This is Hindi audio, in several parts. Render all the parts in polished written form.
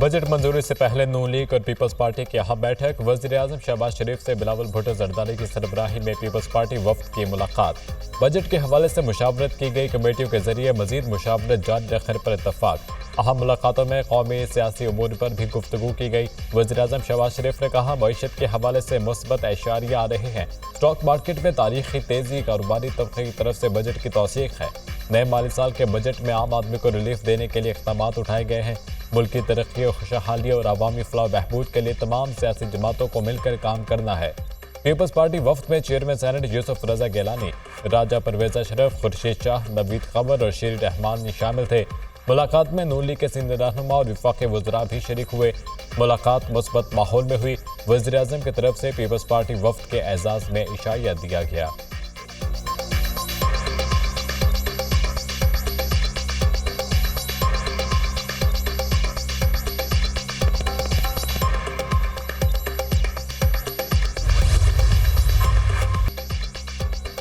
बजट मंजूरी से पहले नून लीग और पीपल्स पार्टी की अहम बैठक। वज़ीर-ए-आज़म शहबाज शरीफ से बिलावल भुट्टो जरदारी की सरबराही में पीपल्स पार्टी वफ्द की मुलाकात। बजट के हवाले से मुशावरत की गई कमेटियों के जरिए मजीद मुशावरत जारी रखने पर इत्तफाक। अहम मुलाकातों में कौमी सियासी उमूर पर भी गुफ्तगू की गई। वज़ीर-ए-आज़म शहबाज शरीफ ने कहा, मईशत के हवाले से मुस्बत एशारियाँ आ रहे हैं। स्टॉक मार्केट में तारीखी तेजी, कारोबारी तबके की तरफ से बजट की तौसीक है। नए माली साल के बजट में आम आदमी को रिलीफ देने के लिए इक़दाम उठाए गए हैं। मुल्क की तरक्की और खुशहाली और अवामी फलाह बहबूद के लिए तमाम सियासी जमातों को मिलकर काम करना है। पीपल्स पार्टी वफ्द में चेयरमैन सेनेट यूसुफ रजा गिलानी, राजा परवेज अशरफ, खुर्शीद शाह, नवीद कमर और शीर रहमान शामिल थे। मुलाकात में नून लीग के सीनियर रहनुमा और वफाकी वज़रा भी शरीक हुए। मुलाकात मुस्बत माहौल में हुई। वज़ीर-ए-आज़म की तरफ से पीपल्स पार्टी वफ्द के एजाज़ में इशाया दिया गया।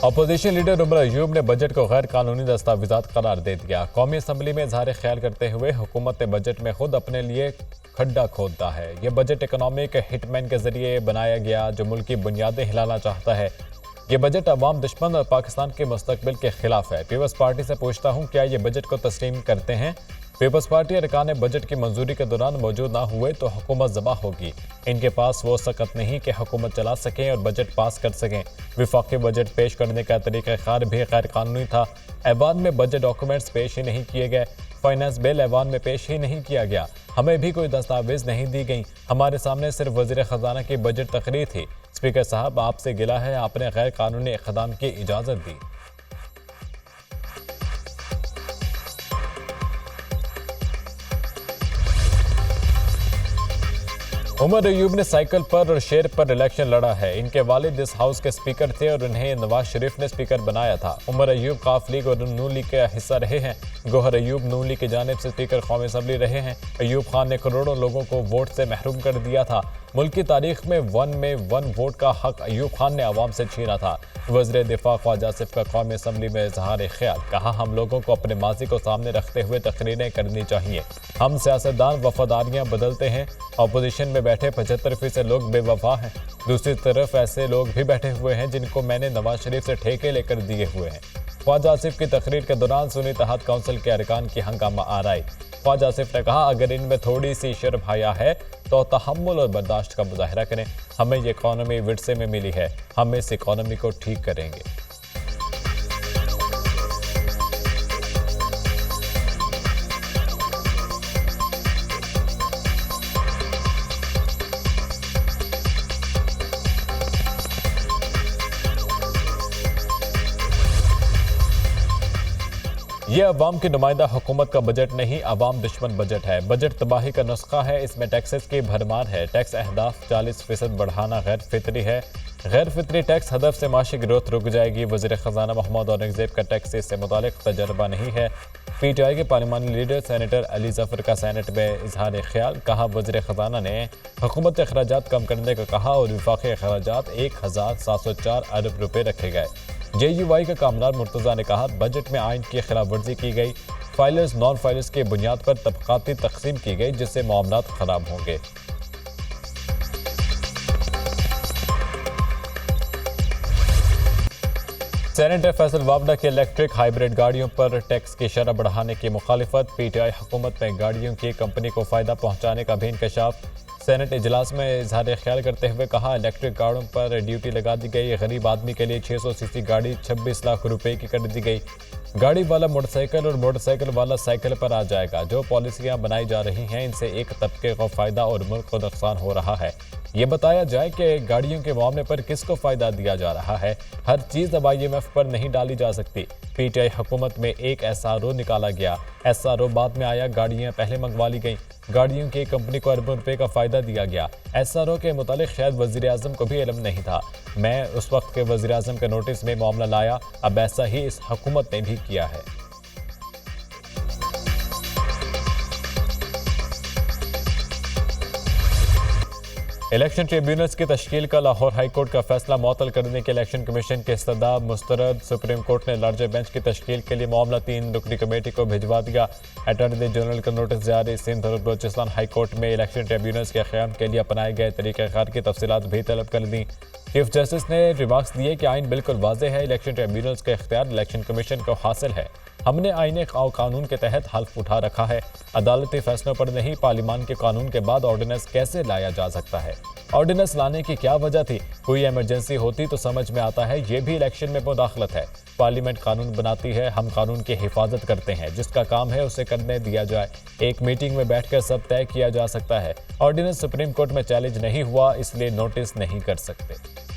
अपोजिशन लीडर उमर अयूब ने बजट को गैर कानूनी दस्तावेजात करार दे दिया। कौमी असम्बली में इजहार ख्याल करते हुए हुकूमत ने बजट में खुद अपने लिए खड्डा खोदा है। यह बजट इकोनॉमिक हिटमैन के जरिए बनाया गया जो मुल्क की बुनियादें हिलाना चाहता है। यह बजट अवाम दुश्मन और पाकिस्तान के मुस्तकबिल के खिलाफ है। पीपल्स पार्टी से पूछता हूँ, क्या ये बजट को तस्लीम करते हैं? पीपल्स पार्टी अरकान बजट की मंजूरी के दौरान मौजूद ना हुए तो हुकूमत ज़बा होगी। इनके पास वो सकत नहीं कि हुकूमत चला सकें और बजट पास कर सकें। विफाकी बजट पेश करने का तरीक़ाकार भी गैर कानूनी था। ऐवान में बजट डॉक्यूमेंट्स पेश ही नहीं किए गए। फाइनेंस बिल ऐवान में पेश ही नहीं किया गया। हमें भी कोई दस्तावेज नहीं दी गई। हमारे सामने सिर्फ वज़ीर ख़जाना की बजट तकरीर थी। स्पीकर साहब, आपसे गिला है, आपने गैर कानूनी इक़दाम की इजाज़त दी। उमर अयूब ने साइकिल पर और शेर पर इलेक्शन लड़ा है। इनके वालिद इस हाउस के स्पीकर थे और उन्हें नवाज शरीफ ने स्पीकर बनाया था। उमर अयूब काफ लीग और नून लीग का हिस्सा रहे हैं। गोहर अयूब नून लीग की जानिब से स्पीकर कौमी असम्बली रहे हैं। अयूब खान ने करोड़ों लोगों को वोट से महरूम कर दिया था। मुल्क की तारीख में वन वोट का हक अयूब खान ने अवाम से छीना था। वज़ीर दिफा ख्वाजा आसिफ का कौमी असम्बली में इजहार ख्याल। कहा, हम लोगों को अपने माजी को सामने रखते हुए तकरीरें करनी चाहिए। हम सियासतदान वफादारियाँ बदलते हैं। अपोजिशन में बैठे 75% लोग बेवफा हैं। दूसरी तरफ ऐसे लोग भी बैठे हुए हैं जिनको मैंने नवाज शरीफ से ठेके लेकर दिए हुए हैं। ख्वाजा आसिफ की तकरीर के दौरान सुन्नी इत्तेहाद काउंसिल के अरकान की हंगामा आराई। ख्वाजा आसिफ ने कहा, अगर इनमें थोड़ी सी शर्म हया है तो तहम्मुल और बर्दाश्त का मुजाहरा करें। हमें ये इकॉनमी विरसे में मिली है, हम इस इकॉनमी को ठीक करेंगे। यह अवाम की नुमाइंदा हुकूमत का बजट नहीं, अवाम दुश्मन बजट है। बजट तबाही का नुस्खा है। इसमें टैक्सेस की भरमार है। टैक्स अहदाफ 40% बढ़ाना गैर फितरी है। गैर फितरी टैक्स हदफ से माशी ग्रोथ रुक जाएगी। वज़ीर ख़जाना मोहम्मद औरंगज़ेब का टैक्स इससे मुतालिक तजर्बा नहीं है। PTI के पार्लिमानी लीडर सेनेटर अली जफ़र का सेनेट में इजहार ख्याल। कहा, वज़ीर ख़जाना ने हुकूमत अखराजात कम करने का कहा और विफाक़ी अखराजात 1704 अरब रुपये रखे गए। JUI का कामरान मुर्तज़ा ने कहा, बजट में आइन की खिलाफ वर्जी की गई। फाइलर्स नॉन फाइलर्स की बुनियाद पर तबक़ाती तकसीम की गई जिससे मामलात ख़राब होंगे। सेनेटर फैसल वावडा की इलेक्ट्रिक हाइब्रिड गाड़ियों पर टैक्स की शरह बढ़ाने की मुखालिफत। PTI हुकूमत में गाड़ियों की कंपनी को फ़ायदा पहुँचाने का भी इंकशाफ। सेनेट इजलास में इजहार ख्याल करते हुए कहा, इलेक्ट्रिक गाड़ियों पर ड्यूटी लगा दी गई। गरीब आदमी के लिए 600 सीसी गाड़ी 26 लाख रुपए की कर दी गई। गाड़ी वाला मोटरसाइकिल और मोटरसाइकिल वाला साइकिल पर आ जाएगा। जो पॉलिसियां बनाई जा रही हैं इनसे एक तबके को फ़ायदा और मुल्क को नुकसान हो रहा है। ये बताया जाए कि गाड़ियों के मामले पर किसको फ़ायदा दिया जा रहा है। हर चीज़ अब IMF पर नहीं डाली जा सकती। PTI हुकूमत में एक SRO निकाला गया। SRO बाद में आया, गाड़ियाँ पहले मंगवा ली गई। गाड़ियों की कंपनी को अरबों रुपए का फ़ायदा दिया गया। SRO के मुतालिक शायद वज़ीर-ए-आज़म को भी इल्म नहीं था। मैं उस वक्त के वज़ीर-ए-आज़म के नोटिस में मामला लाया। अब ऐसा ही इस हुकूमत ने भी किया है। इलेक्शन ट्रिब्यूनल्स की तश्कील का लाहौर हाई कोर्ट का फैसला मुअत्तल करने के इलेक्शन कमीशन के इस्तदा मुस्तरद। सुप्रीम कोर्ट ने लार्जर बेंच की तश्कील के लिए मामला 3 रुकनी कमेटी को भिजवा दिया। अटॉर्नी जनरल का नोटिस जारी। सिंध और बलूचिस्तान हाई कोर्ट में इलेक्शन ट्रिब्यूनल्स के क़याम के लिए अपनाए गए तरीक़ाकार की तफसीलात भी तलब कर दी। चीफ जस्टिस ने रिमार्क्स दिए कि आइन बिल्कुल वाज़ेह है, इलेक्शन ट्रिब्यूनल्स का इख्तियार इलेक्शन कमीशन को हासिल है। हमने आईने और कानून के तहत हल्फ उठा रखा है। अदालती फैसलों पर नहीं, पार्लियामान के कानून के बाद ऑर्डिनेंस कैसे लाया जा सकता है? ऑर्डिनेंस लाने की क्या वजह थी? कोई इमरजेंसी होती तो समझ में आता है, ये भी इलेक्शन में मुदाखलत है। पार्लियामेंट कानून बनाती है, हम कानून की हिफाजत करते हैं। जिसका काम है उसे करने दिया जाए। एक मीटिंग में बैठकर सब तय किया जा सकता है। ऑर्डिनेंस सुप्रीम कोर्ट में चैलेंज नहीं हुआ, इसलिए नोटिस नहीं कर सकते।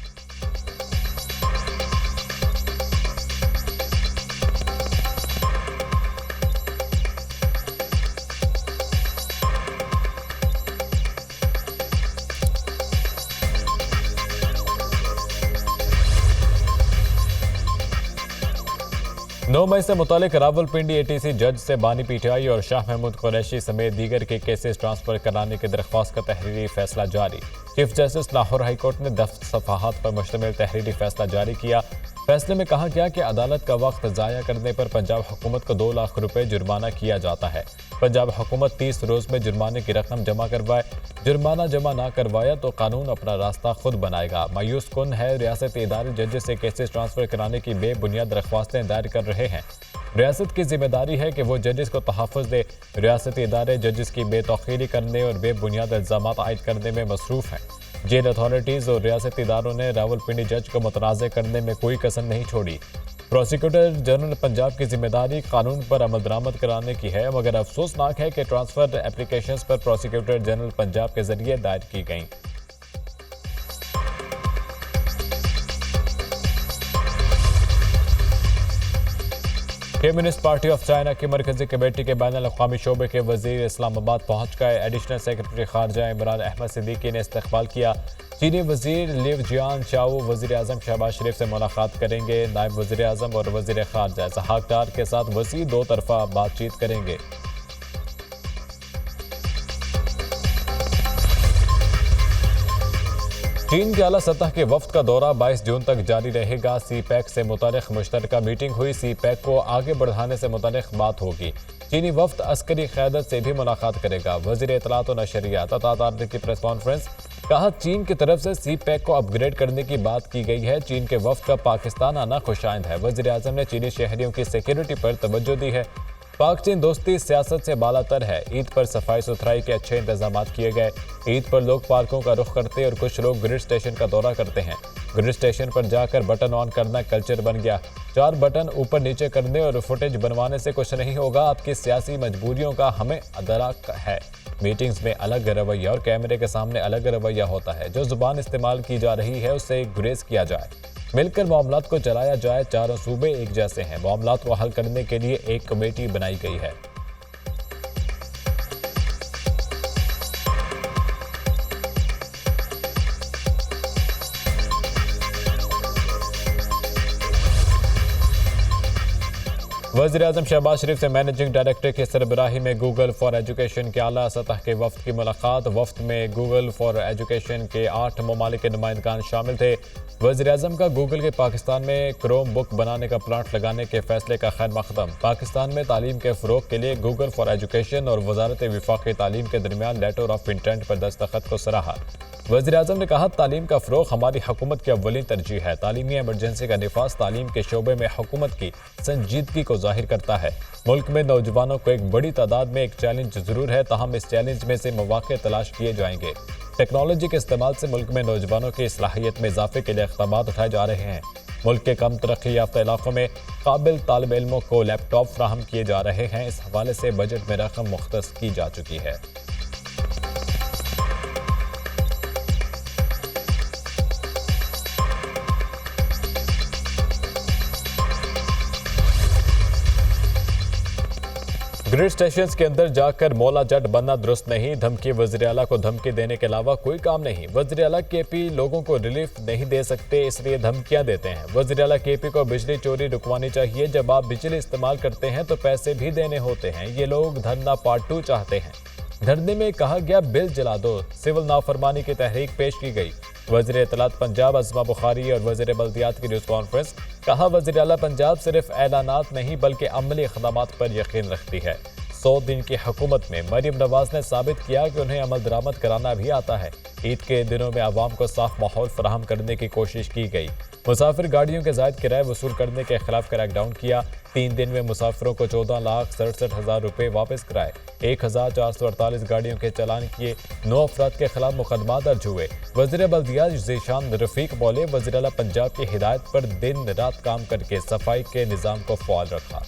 नौ मई से मुतालिक रावलपिंडी एटीसी जज से बानी पीटीआई और शाह महमूद कुरैशी समेत दीगर के केसेस ट्रांसफर कराने की दरख्वास्त का तहरीरी फैसला जारी। Chief justice Lahore high court ने 10 सफ़हात पर मुश्तमिल तहरीरी फैसला जारी किया। फैसले में कहा गया कि अदालत का वक्त ज़ाया करने पर पंजाब हुकूमत को 2 लाख रुपए जुर्माना किया जाता है। पंजाब हुकूमत 30 रोज़ में जुर्माने की रकम जमा करवाए। जुर्माना जमा ना करवाया तो कानून अपना रास्ता खुद बनाएगा। मायूस कुन है, रियासती इदारे जजेस से केसेस ट्रांसफर कराने की बेबुनियाद दरख्वास्तें दायर कर रहे हैं। रियासत की जिम्मेदारी है कि वो जजेस को तहफ़्फ़ुज़ दे। रियासती इदारे जजेस की बेतौकीरी करने और बेबुनियाद इल्ज़ामात आयद करने में मसरूफ़ हैं। जेल अथॉरिटीज़ और रियासती इदारों ने रावलपिंडी जज को मुतनाज़ करने में कोई कसर नहीं छोड़ी। प्रोसिक्यूटर जनरल पंजाब की जिम्मेदारी कानून पर अमल दरामद कराने की है, मगर अफसोसनाक है कि ट्रांसफर एप्लीकेशंस पर प्रोसिक्यूटर जनरल पंजाब के जरिए दायर की गईं। कम्युनिस्ट पार्टी ऑफ चाइना की मरकजी कमेटी के बैनुल अक़वामी शोबे के वजीर इस्लामाबाद पहुंच गए। एडिशनल सेक्रेटरी खारजा इमरान अहमद सिद्दीकी ने इस्तकबाल किया। चीनी वजीर लिव जियान चाओ वजीर आज़म शहबाज शरीफ से मुलाकात करेंगे। नायब वजीर आज़म और वजीर खारजा इसहाक डार के साथ वसी 2 तरफा बातचीत करेंगे। चीन के आला सतह के वफ्द का दौरा 22 जून तक जारी रहेगा। सी पैक से मुतालिक मुश्तरका मीटिंग हुई। सी पैक को आगे बढ़ाने से मुतालिक बात होगी। चीनी वफ्द अस्करी क़यादत से भी मुलाकात करेगा। वज़ीर इत्तलात और नशरियात अता की प्रेस कॉन्फ्रेंस। कहा, चीन की तरफ से सी पैक को अपग्रेड करने की बात की गई है। चीन के वफ्द का पाकिस्तान आना खुशाइंद है। वज़ीर आज़म ने चीनी शहरियों की सिक्योरिटी पर तवज्जो दी है। पाक चीन दोस्ती सियासत से बालातर है। ईद पर सफाई सुथराई के अच्छे इंतजाम किए गए। ईद पर लोग पार्कों का रुख करते और कुछ लोग ग्रिड स्टेशन का दौरा करते हैं। ग्रिड स्टेशन पर जाकर बटन ऑन करना कल्चर बन गया। 4 बटन ऊपर नीचे करने और फुटेज बनवाने से कुछ नहीं होगा। आपकी सियासी मजबूरियों का हमें अदराक है। मीटिंग्स में अलग रवैया और कैमरे के सामने अलग रवैया होता है। जो जुबान इस्तेमाल की जा रही है उससे गुरेज किया जाए। मिलकर मामलात को चलाया जाए। चारों सूबे एक जैसे हैं। मामलात को हल करने के लिए एक कमेटी बनाई गई है। वज़ीर-ए-आज़म शहबाज शरीफ से मैनेजिंग डायरेक्टर की सरबराही में गूगल फॉर एजुकेशन के आला सतह के वफ्द की मुलाकात। वफ्द में गूगल फॉर एजुकेशन के 8 ममालिक के नुमाइंदगान शामिल थे। वज़ीर-ए-आज़म का गूगल के पाकिस्तान में क्रोम बुक बनाने का प्लांट लगाने के फैसले का खैर मकदम। पाकिस्तान में तालीम के फ़रोग के लिए गूगल फॉर एजुकेशन और वजारत विफाक़ी तालीम के दरमियान लेटर ऑफ इंटेंट पर दस्तखत को सराहा। वज़ीर-ए-आज़म ने कहा, तालीम का फ़रोग हमारी हुकूमत की अव्वलीन तरजीह है। तालीमी एमरजेंसी का निफाज तालीम के शोबे में हुकूमत की संजीदगी को जाहिर करता है। मुल्क में नौजवानों को एक बड़ी तादाद में एक चैलेंज ज़रूर है, ताहम इस चैलेंज में से मौक़े तलाश किए जाएंगे। टेक्नोलॉजी के इस्तेमाल से मुल्क में नौजवानों की सलाहियत में इजाफे के लिए इक़दामात उठाए जा रहे हैं। मुल्क के कम तरक्की याफ्ता इलाकों में काबिल तालिब इल्मों को लैपटॉप फ्राहम किए जा रहे हैं। इस हवाले से बजट में रकम मुख्तस की जा चुकी है। ग्रिड स्टेशन के अंदर जाकर मौला जट बनना दुरुस्त नहीं। धमकी वज़ीर आला को धमकी देने के अलावा कोई काम नहीं। वज़ीर आला केपी लोगों को रिलीफ नहीं दे सकते, इसलिए धमकियां देते हैं। वज़ीर आला केपी को बिजली चोरी रुकवानी चाहिए। जब आप बिजली इस्तेमाल करते हैं तो पैसे भी देने होते हैं। ये लोग धरना पार्ट 2 चाहते हैं। धरने में कहा गया बिल जला दो, सिविल नाफरमानी की तहरीक पेश की गई। वज़ीर इत्तलात पंजाब अज़मा बुखारी और वज़ीर बल्दियात की न्यूज़ कॉन्फ्रेंस। कहा वज़ीर आला पंजाब सिर्फ ऐलानात नहीं बल्कि अमली इक़दामात पर यकीन रखती है। 100 दिन की हुकूमत में मरीम नवाज ने साबित किया कि उन्हें अमल दरामद कराना भी आता है। ईद के दिनों में आवाम को साफ माहौल फराहम करने की कोशिश की गई। मुसाफिर गाड़ियों के ज़ायद किराए वसूल करने के खिलाफ क्रैकडाउन किया। 3 दिन में मुसाफिरों को 14,67,000 रुपये वापस कराए। 1,448 गाड़ियों के चालान किए। 9 अफराद के खिलाफ मुकदमा दर्ज हुए। वज़ीर बल्दियात ज़ीशान रफ़ीक बोले वज़ीर आला पंजाब की हिदायत पर दिन रात काम करके सफाई के निज़ाम को फ़ाल रखा।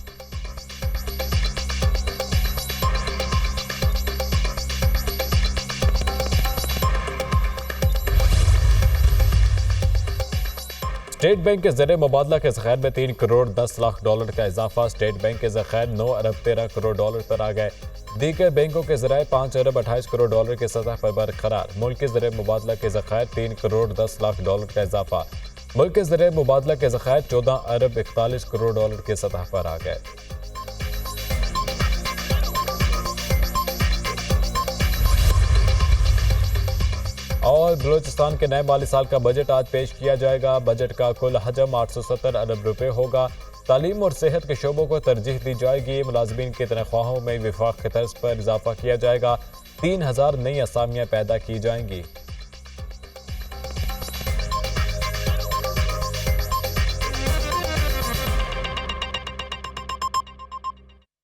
स्टेट बैंक के ज़रिए मुबादला के ज़ख़ायर में 3 करोड़ 10 लाख डॉलर का इजाफा। स्टेट बैंक के ज़ख़ायर 9 अरब 13 करोड़ डॉलर पर आ गए। दीगर बैंकों के ज़रिए 5 अरब 28 करोड़ डॉलर की सतह पर बरकरार। मुल्क के ज़रिए मुबादला के ज़ख़ायर 3 करोड़ 10 लाख डॉलर का इजाफा। मुल्क के ज़रिए मुबादला के ज़ख़ायर 14 अरब 41 करोड़ डॉलर की सतह पर आ गए। और बलूचिस्तान के नए माली साल का बजट आज पेश किया जाएगा। बजट का कुल हजम 870 अरब रुपए होगा। तालीम और सेहत के शोबों को तरजीह दी जाएगी। मुलाजमीन की तनख्वाहों में विफाक की तर्ज पर इजाफा किया जाएगा। 3000 नई असामियाँ पैदा की जाएंगी।